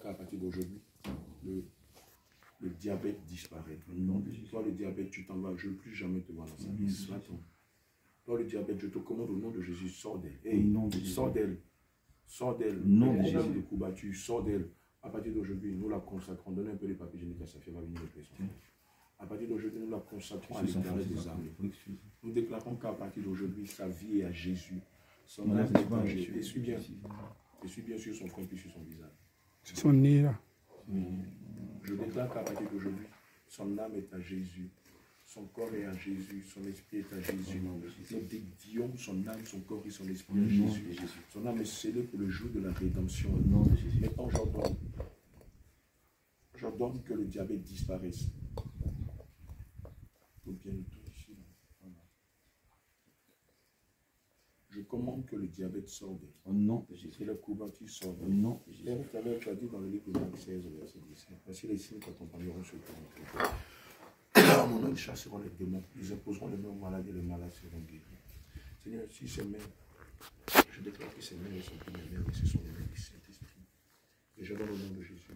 À partir d'aujourd'hui, le diabète disparaît. Toi, le diabète, tu t'en vas, je ne veux plus jamais te voir dans sa vie. Toi, le diabète, je te commande au nom de Jésus, sors d'elle. Hey, sors d'elle. Sors d'elle. Non, de Jésus de coups sors d'elle. À partir d'aujourd'hui, nous la consacrons. Donnez un peu les papiers géniques à sa fille, va venir le pression. À partir d'aujourd'hui, nous la consacrons à l'éternel des armées. Nous déclarons qu'à partir d'aujourd'hui, sa vie est à Jésus. Son âme est à Jésus. Et suis bien sur son front puis sur son visage. C'est son nez là. Je déclare qu'à partir d'aujourd'hui, son âme est à Jésus. Son corps est à Jésus, son esprit est à Jésus. Nous dédions son âme, son corps et son esprit à Jésus. Son âme est scellée pour le jour de la rédemption. Maintenant, j'ordonne que le diabète disparaisse. Faut bien le tout ici. Je commande que le diabète sorte. Au nom de Jésus. Et le couverture sorte. Au nom de Jésus. Père éternel, tu as dit dans le livre de Marc 16, verset 17. Voici les signes qu'accompagneront ceux qui vont entrer. En mon nom, ils chasseront les démons. Ils imposeront les mains aux malades et les malades seront guéris. Seigneur, si ces mains, je déclare que ces mains ne sont plus mes mains, mais ce sont les mains du Saint-Esprit. Et je donne au nom de Jésus,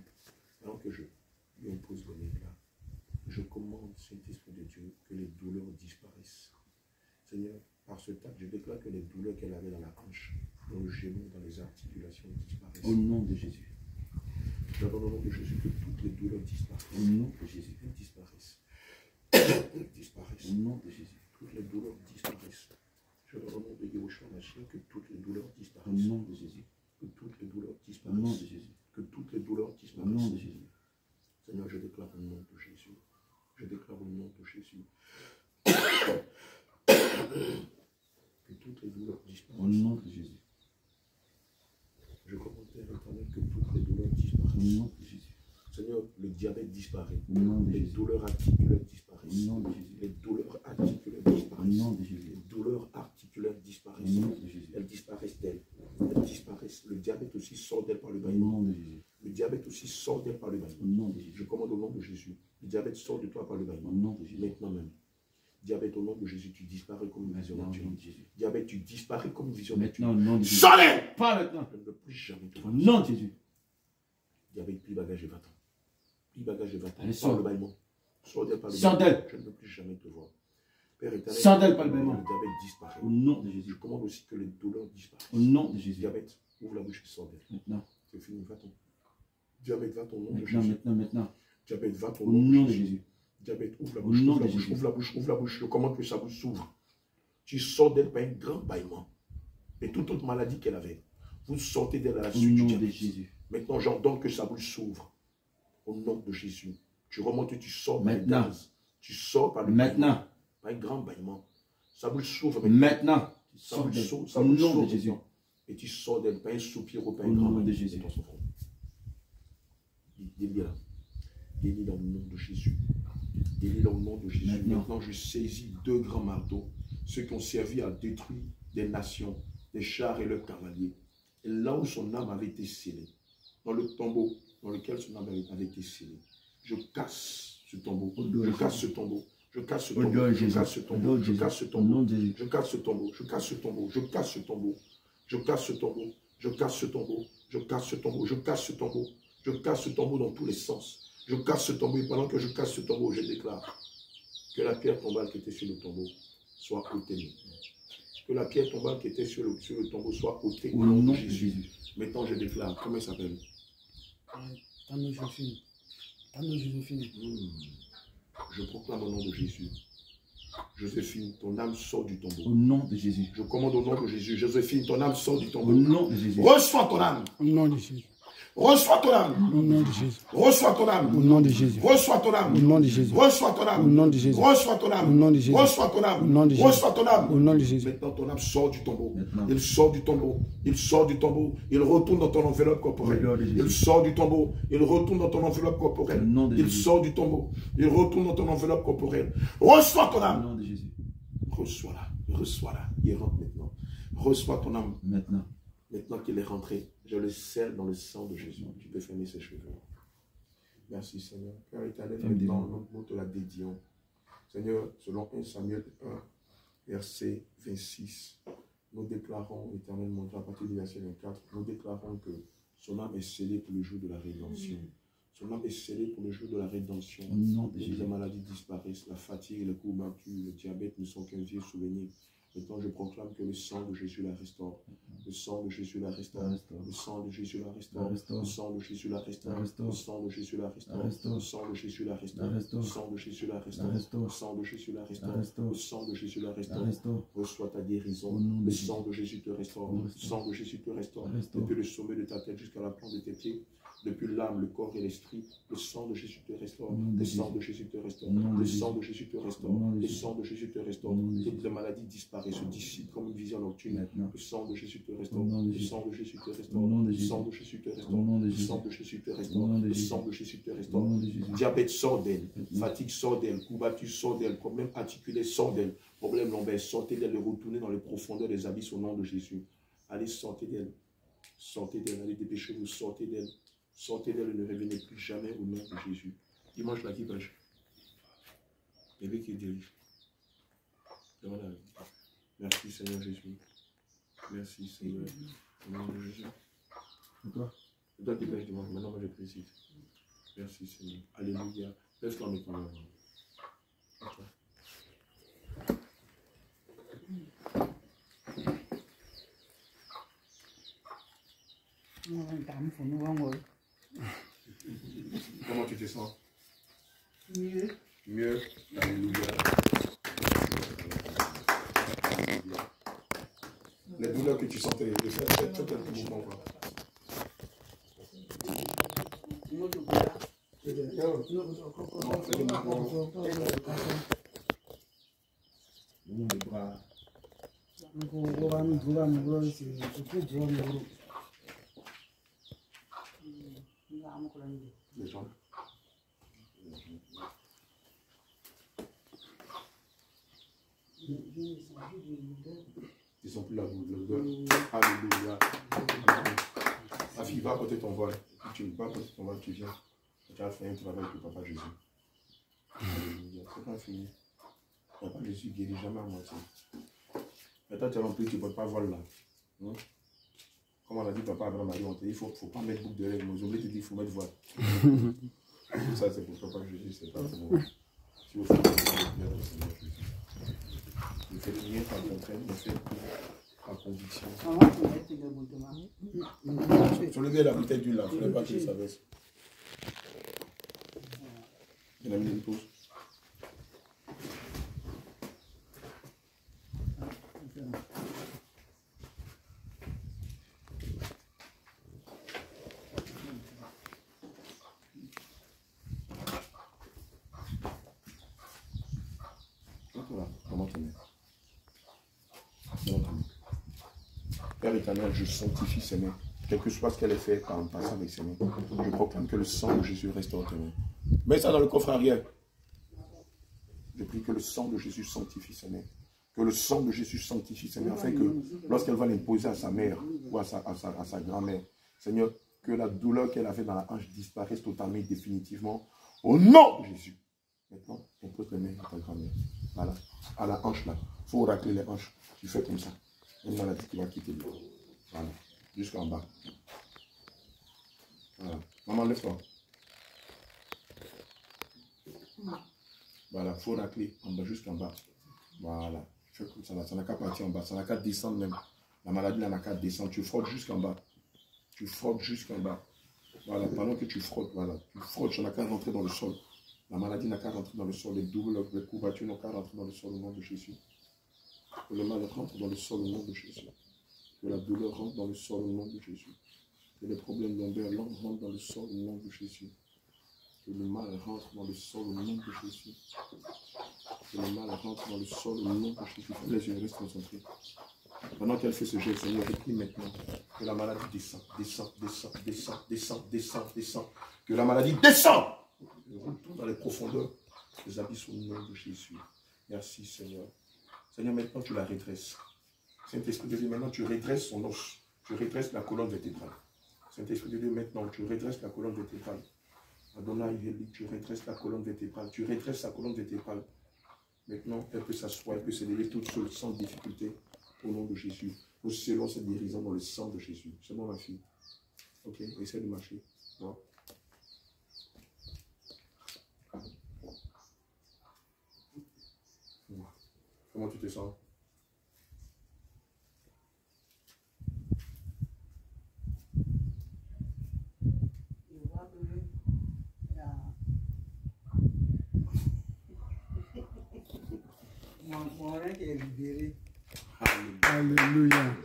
alors que je lui impose le nez là, je commande, Saint-Esprit de Dieu, que les douleurs disparaissent. Seigneur, par ce tac, je déclare que les douleurs qu'elle avait dans la hanche, dans le genou, dans les articulations disparaissent. Au nom de Jésus. Je donne au nom de Jésus que toutes les douleurs disparaissent. Au nom de Jésus. Elles disparaissent. Elles disparaissent. Au nom de Jésus. Toutes les douleurs disparaissent. Je donne au nom de Yahushua Mashiach que toutes les douleurs disparaissent. Au nom de Jésus. Que toutes les douleurs disparaissent. Au nom de Jésus. Que toutes les douleurs disparaissent. Au nom de Jésus. Seigneur, je déclare au nom de Jésus. Je déclare au nom de Jésus. Que toutes les douleurs disparaissent. Au nom de Jésus. Je commande, Père éternel, que toutes les douleurs disparaissent. Au nom de Jésus. Seigneur, le diabète disparaît. Au nom de Jésus. Les douleurs articulaires disparaissent. Au nom de Jésus. Les douleurs articulaires disparaissent. Au nom de Jésus. Les douleurs articulaires disparaissent. Au nom de Jésus. Elles disparaissent d'elles. Elles disparaissent. Le diabète aussi sort d'elle par le bâillement. Au nom de Jésus. Le diabète aussi sort d'elle par le bâillement. Au nom de Jésus. Je commande au nom de Jésus. Le diabète sort de toi par le bâillement. Au nom de Jésus. Maintenant même. Diabète, au nom de Jésus, tu disparais comme une vision naturelle. Diabète, tu disparais comme une vision naturelle. Maintenant, au nom de Jésus. Sors-les! Pas maintenant. Je ne veux plus jamais te voir. Non, Jésus. Diabète, plie bagage et va-t'en. Plie bagage et va-t'en. Sors le bâillement. Sors d'elle par le bâillement. Je ne veux plus jamais te voir. Père éternel, sors d'elle par le bâillement. Le diabète disparaît. Au nom de Jésus. Je commande aussi que les douleurs disparaissent. Au nom de Jésus. Diabète, ouvre la bouche et sors d'elle. Maintenant. C'est fini, va-t'en. Diabète, va ton nom de Jésus. Maintenant. Diabète, va ton nom de Jésus. Diabète, ouvre la bouche, ouvre la bouche, ouvre la bouche, ouvre la bouche. Je commande que sa bouche s'ouvre. Tu sors d'elle par un grand bâillement. Et toute autre maladie qu'elle avait, vous sortez d'elle à la suite du diabète. Maintenant, j'ordonne que sa bouche s'ouvre. Au nom de Jésus. Tu remontes et tu sors par le gaz. Tu sors par le bâillement. Par un grand bâillement. Sa bouche s'ouvre maintenant. Sa bouche s'ouvre. Au nom de Jésus. Et tu sors d'elle par un soupir ou par un grand bâillement. Au nom de Jésus. Délie-la. Délie dans le nom de Jésus. Délie dans le nom de Jésus. Maintenant, je saisis deux grands marteaux, ceux qui ont servi à détruire des nations, des chars et leurs cavaliers. Et là où son âme avait été scellée, dans le tombeau dans lequel son âme avait été scellée, je casse ce tombeau. Je casse ce tombeau. Je casse ce tombeau. Je casse ce tombeau. Je casse ce tombeau. Je casse ce tombeau. Je casse ce tombeau. Je casse ce tombeau. Je casse ce tombeau. Je casse ce tombeau. Je casse ce tombeau. Je casse ce tombeau. Je casse ce tombeau dans tous les sens. Je casse ce tombeau et pendant que je casse ce tombeau, je déclare que la pierre tombale qui était sur le tombeau soit ôtée. Que la pierre tombale qui était sur le tombeau soit ôtée au nom de Jésus. Maintenant, je déclare, comment il s'appelle? Tano Joséphine. Je proclame au nom de Jésus. Joséphine, ton âme sort du tombeau. Au nom de Jésus. Je commande au nom de Jésus. Joséphine, ton âme sort du tombeau. Au nom de Jésus. Reçois ton âme. Au nom de Jésus. Reçois ton âme. Au nom de Jésus. Reçois ton âme. Au nom de Jésus. Reçois ton âme. Au nom de Jésus. Reçois ton âme. Au nom de Jésus. Reçois ton âme. Au nom de Jésus. Reçois ton âme. Au nom de Jésus. Reçois ton âme. Au nom de Jésus. Maintenant, ton âme sort du tombeau. Il sort du tombeau. Il sort du tombeau. Il retourne dans ton enveloppe corporelle. Il sort du tombeau. Il retourne dans ton enveloppe corporelle. Il sort du tombeau. Il retourne dans ton enveloppe corporelle. Reçois ton âme. Au nom de Jésus. Reçois-la. Reçois-la. Il rentre maintenant. Reçois ton âme. Maintenant. Maintenant qu'il est rentré, je le scelle dans le sang de Jésus. Tu peux fermer ses cheveux. Merci Seigneur. Père éternel, maintenant, nous te la dédions. Seigneur, selon 1 Samuel 1, verset 26, nous déclarons, éternellement, à partir du verset 24, nous déclarons que Son âme est scellée pour le jour de la rédemption. Son âme est scellée pour le jour de la rédemption. Les maladies disparaissent, la fatigue et le courbature, le diabète ne sont qu'un vieux souvenir. Maintenant, je proclame que le sang de Jésus la restaure. Le sang de Jésus la restaure. Le sang de Jésus la restaure. Le sang de Jésus la restaure. Le sang de Jésus la restaure. Le sang de Jésus la restaure. Le sang de Jésus la restaure. Le sang de Jésus la restaure. Le sang de Jésus la restaure. Reçois ta guérison. Le sang de Jésus te restaure. Le sang de Jésus te restaure. Depuis le sommet de ta tête jusqu'à la plante de tes pieds. Depuis l'âme, le corps et l'esprit, le sang de Jésus te restaure. Le sang de Jésus te restaure. Le sang de Jésus te restaure. Le sang de Jésus te restaure. Toutes les maladies disparaissent, se dissipent comme une vision nocturne. Le sang de Jésus te restaure. Le sang de Jésus te restaure. Le sang de Jésus te restaure. Le sang de Jésus te restaure. Le sang de Jésus te restaure. Diabète sort d'elle. Fatigue sort d'elle. Courbature sort d'elle. Problème articulaire sort d'elle. Problème lombaire sortez d'elle. Retournez dans les profondeurs des abysses au nom de Jésus. Allez, sortez d'elle. Sortez d'elle. Allez, dépêchez-vous. Sortez d'elle. Sortez d'elle et ne revenez plus jamais au nom de Jésus. Dimanche là qui pêche. Bébé qui dirige. Merci Seigneur Jésus. Merci Seigneur. Au nom de Jésus. C'est toi? C'est toi qui pêche dimanche. Maintenant moi je précise. Merci Seigneur. Alléluia. Laisse-toi mes parents. Comment tu te sens? Mieux. Mieux. Alléluia. Les douleurs que tu sentais, fais quelques mouvements. Les bras. Les jambes. Ils sont plus là, alléluia. Ma fille, va porter ton voile. Tu vas porter ton voile, tu viens. Tu as fait un travail pour Papa Jésus. Alléluia. C'est pas fini. Papa Jésus guérit jamais à moitié. Maintenant, tu as rempli, tu ne portes pas voile là. Comme on a dit, Papa Abraham a dit, il ne faut pas mettre boucle de règle. Moi, j'ai oublié de dire, il faut mettre voile. Ça, c'est pour Papa Jésus, c'est pas pour moi. Si vous faites le bien au Seigneur Jésus. Ne faites rien par contrainte, mais faites par conviction. Soulevez la bouteille d'huile là, il ne fallait pas qu'il s'abaisse. Il a mis une pause. Père éternel, je sanctifie ses mains. Quel que soit ce qu'elle ait fait en passant avec ses mains, je proclame que le sang de Jésus restaure tes mains. Mets ça dans le coffre arrière. Je prie que le sang de Jésus sanctifie ses mains. Que le sang de Jésus sanctifie ses mains, afin que lorsqu'elle va l'imposer à sa mère ou à sa grand-mère, Seigneur, que la douleur qu'elle avait dans la hanche disparaisse totalement et définitivement. Au nom de Jésus. Maintenant, impose les mains à ta grand-mère. Voilà. À la hanche là. Il faut racler les hanches. Tu fais comme ça. Une maladie qui va quitter le corps. Voilà. Jusqu'en bas. Voilà. Maman, lève-toi. Voilà. Il faut racler en bas, jusqu'en bas. Voilà. Fais comme ça là. Ça n'a qu'à partir en bas. Ça n'a qu'à descendre même. La maladie n'a qu'à descendre. Tu frottes jusqu'en bas. Tu frottes jusqu'en bas. Voilà. Pendant que tu frottes, voilà. Tu frottes. Ça n'a qu'à rentrer dans le sol. La maladie n'a qu'à rentrer dans le sol. Les douleurs, les courbatures n'ont qu'à rentrer dans le sol au nom de Jésus. Que le mal rentre dans le sol au nom de Jésus. Que la douleur rentre dans le sol au nom de Jésus. Que les problèmes lombaires rentrent dans le sol au nom de Jésus. Que le mal rentre dans le sol au nom de Jésus. Que le mal rentre dans le sol au nom de Jésus. Les yeux restent concentrés. Pendant qu'elle fait ce geste, Seigneur, je prie maintenant que la maladie descend, descend, descend, descend, descend, descend, descend. Que la maladie descend. Et retourne dans les profondeurs des abysses au nom de Jésus. Merci Seigneur. Seigneur, maintenant tu la redresses. Saint-Esprit de Dieu, maintenant tu redresses son os. Tu redresses la colonne vertébrale. Saint-Esprit de Dieu, maintenant tu redresses la colonne vertébrale. Adonai, tu redresses la colonne vertébrale. Tu redresses la colonne vertébrale. Maintenant, elle peut s'asseoir, elle peut se lever toute seule, sans difficulté, au nom de Jésus. Nous scellons cette guérison dans le sang de Jésus. C'est bon, ma fille. Ok, essaie de marcher. Bon. Comment tu te sens? Je vois que mon règne est libéré. Alléluia.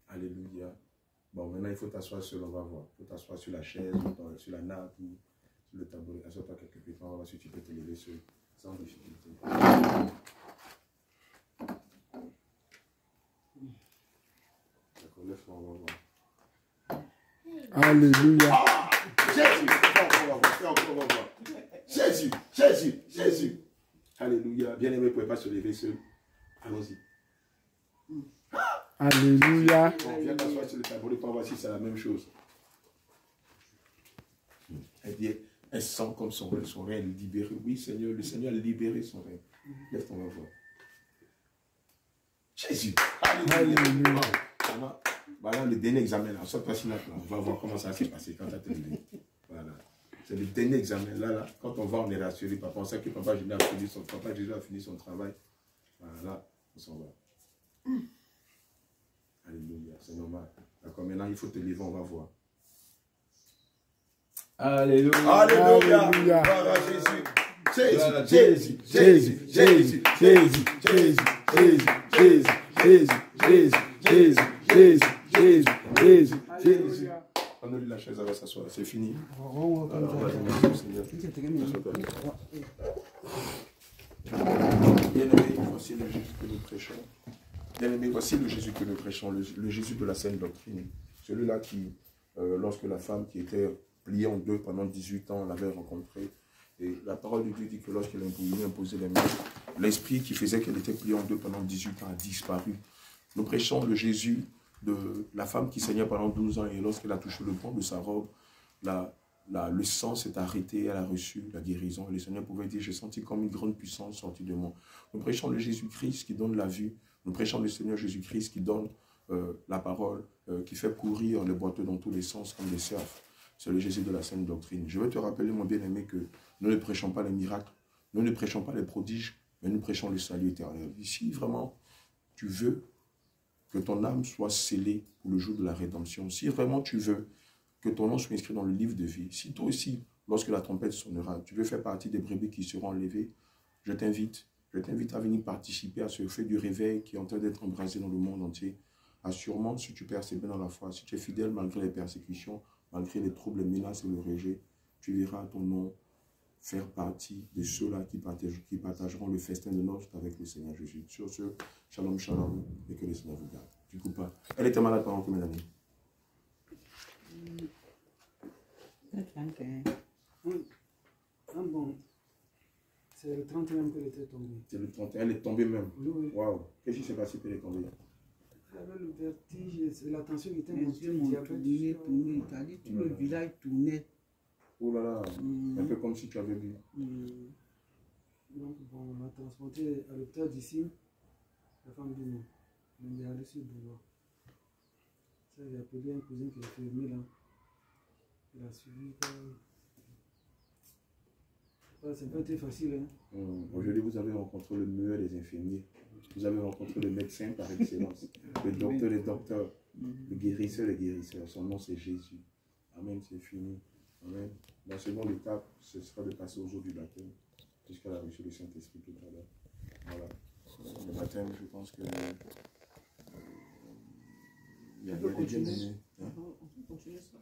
Alléluia. Bon, maintenant il faut t'asseoir sur, on va voir. Il faut t'asseoir sur la chaise, sur la nappe ou sur le tabouret. Assois-toi quelque peu, on va voir si tu peux te lever sans difficulté. D'accord, lève-toi, on va voir. Alléluia. Ah, Jésus, on va voir. Jésus, Jésus, Jésus. Alléluia. Bien-aimé, vous ne pouvez pas se lever seul. Allons-y. Alléluia. On vient t'asseoir sur le tabouret pour voir si c'est la même chose. Elle dit, elle sent comme son règne libéré. Oui, Seigneur, le Seigneur a libéré son règne. Lève ton voir. Jésus. Alléluia. Voilà le dernier examen. Là. Saute pas sur notre là. On va voir comment ça s'est passé quand tu as terminé. Voilà. C'est le dernier examen. Là, quand on va, on est rassuré. Papa, on sait que Papa Jésus a fini son travail. Voilà, on s'en va. Alléluia, c'est normal. D'accord, maintenant il faut te lever, on va voir. Alléluia. Alléluia. Alléluia. Gloire à Jésus. Jésus, Jésus, Jésus, Jésus, Jésus, Jésus, Jésus, Jésus, Jésus, Jésus, Jésus, Jésus, Jésus, Jésus, Jésus. On a eu la chaise, elle va s'asseoir, c'est fini. Alors, Alors, on va demander au Seigneur. Bien-aimé, voici le Jésus que nous prêchons. Bien-aimé, voici le Jésus que nous prêchons, le Jésus de la saine doctrine. Celui-là qui, lorsque la femme qui était pliée en deux pendant 18 ans, l'avait rencontré. Et la parole de Dieu dit que lorsqu'elle lui imposait les mains, l'esprit qui faisait qu'elle était pliée en deux pendant 18 ans a disparu. Nous prêchons le Jésus de la femme qui saignait pendant 12 ans et lorsqu'elle a touché le bord de sa robe, le sang s'est arrêté, elle a reçu la guérison. Et le Seigneur pouvait dire, j'ai senti comme une grande puissance sortie de moi. Nous prêchons le Jésus-Christ qui donne la vue. Nous prêchons le Seigneur Jésus-Christ qui donne la parole, qui fait courir le boiteux dans tous les sens comme des cerfs. C'est le Jésus de la saine doctrine. Je veux te rappeler, mon bien-aimé, que nous ne prêchons pas les miracles, nous ne prêchons pas les prodiges, mais nous prêchons le salut éternel. Ici, vraiment, tu veux que ton âme soit scellée pour le jour de la rédemption. Si vraiment tu veux que ton nom soit inscrit dans le livre de vie, si toi aussi, lorsque la trompette sonnera, tu veux faire partie des brebis qui seront enlevées, je t'invite à venir participer à ce feu du réveil qui est en train d'être embrasé dans le monde entier. Assurément, si tu persévères dans la foi, si tu es fidèle malgré les persécutions, malgré les troubles, les menaces et le rejet, tu verras ton nom faire partie de ceux-là qui partageront le festin de noces avec le Seigneur Jésus. Sur ce, shalom, shalom, et que le Seigneur vous garde. Tu ne coupes pas. Elle était malade pendant combien d'années? 31. Ah bon, c'est le 31 qu'elle était tombée. C'est le 31, elle est tombée même. Oui. Waouh. Qu'est-ce qui s'est passé pour elle est tombée? Elle avait le vertige, c'est la tension qui était Les montée, yeux le m'ont diabète. tourné, il a dit tout le village tournait. Oh là là, un peu comme si tu avais vu. Donc bon, on l'a transporté à l'hôpital d'ici. La femme dit non. On est allé sur Boulogne. Ça, j'ai appelé un cousin qui est fermé là. Il a suivi. Ça n'a pas été facile. Hein. Aujourd'hui, vous avez rencontré le meilleur des infirmiers. Vous avez rencontré le médecin par excellence. Le docteur des docteurs. Le guérisseur des guérisseurs. Son nom, c'est Jésus. Amen, c'est fini. Amen. La seconde étape, ce sera de passer au jour du baptême, puisqu'elle a reçu le Saint-Esprit tout à l'heure. Voilà. Le baptême, je pense que... On peut continuer. Hein? On peut continuer ça.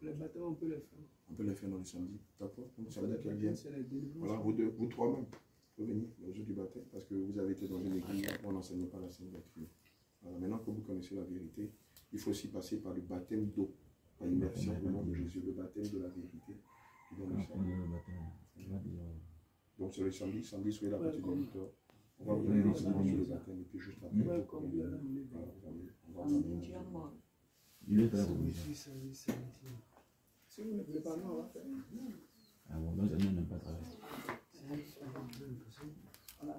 Le baptême, on peut le faire. On peut le faire dans le samedi. D'accord? Ça veut dire qu'elle Le vient. baptême, c'est la délivrance. Voilà, vous trois même, vous pouvez venir le jour du baptême, parce que vous avez été dans une église où on n'enseignait pas la sainte doctrine. Voilà, maintenant que vous connaissez la vérité, il faut aussi passer par le baptême d'eau, par immersion au nom de Jésus, le baptême de la vérité. Qui donne le salut. Donc c'est le samedi, soyez là à partir de 8h. On va vous donner l'enseignement sur le baptême et puis juste après. Voilà, on va vous Il est très Samedi. Si vous ne voulez pas, non, on va faire. Ah bon, donc, ça n'aime pas travailler. On a dit pas.